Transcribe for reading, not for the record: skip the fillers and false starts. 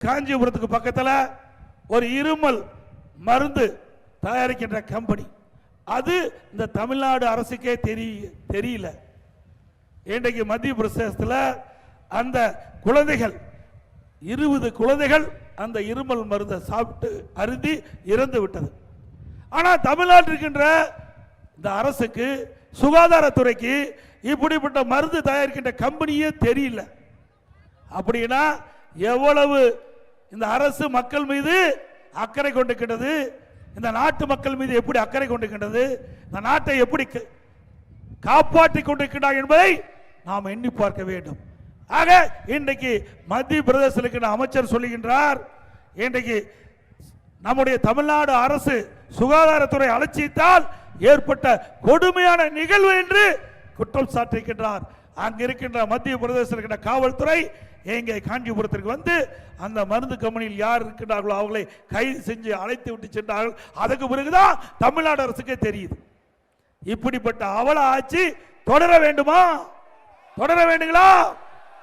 காஞ்சிபுரத்துக்கு பக்கத்தில் ஒரு இருமல் மருந்து தயாரிக்கின்ற கம்பெனி, அது இந்த தமிழ்நாடு அரசுக்கே தெரியல. இன்றைக்கு மத்திய பிரதேசத்தில் அந்த குழந்தைகள் 20 குழந்தைகள் அந்த இருமல் மருந்தை சாப்பிட்டு அருந்தி இறந்து விட்டது. ஆனால் தமிழ்நாட்டில் இருக்கின்ற இந்த அரசுக்கு, சுகாதாரத்துறைக்கு இப்படிப்பட்ட மருந்து தயாரிக்கின்ற கம்பெனியே தெரியல. அப்படின்னா எவ்வளவு இந்த அரசு மக்கள் மீது அக்கறை கொண்டிருக்கின்றது, இந்த நாட்டு மக்கள் மீது எப்படி அக்கறை கொண்டிருக்கின்றது, இந்த நாட்டை எப்படி காப்பாற்றிக் கொண்டிருக்கிறார் என்பதை நாம் எண்ணி பார்க்க வேண்டும். ஆக இன்றைக்கு மத்திய பிரதேசத்தில் அமைச்சர் சொல்லுகின்றார், இன்றைக்கு நம்முடைய தமிழ்நாடு அரசு சுகாதாரத்துறை அலட்சியத்தால் ஏற்பட்ட கொடுமையான நிகழ்வு என்று குற்றம் சாட்டியிருக்கின்றார். அங்கு இருக்கின்ற மத்திய பிரதேசத்தில் இருக்கின்ற காவல்துறை எங்கே காஞ்சிபுரத்திற்கு வந்து அந்த மருந்து கம்பெனியில் யார் இருக்கின்றார்களோ அவர்களை கைது செஞ்சு அழைத்து விட்டு சென்றார்கள். அதுக்கு பிறகுதான் தமிழ்நாடு அரசுக்கே தெரியுது. இப்படிப்பட்ட அவல ஆட்சி தொடர வேண்டுமா? தொடர வேண்டுங்களா?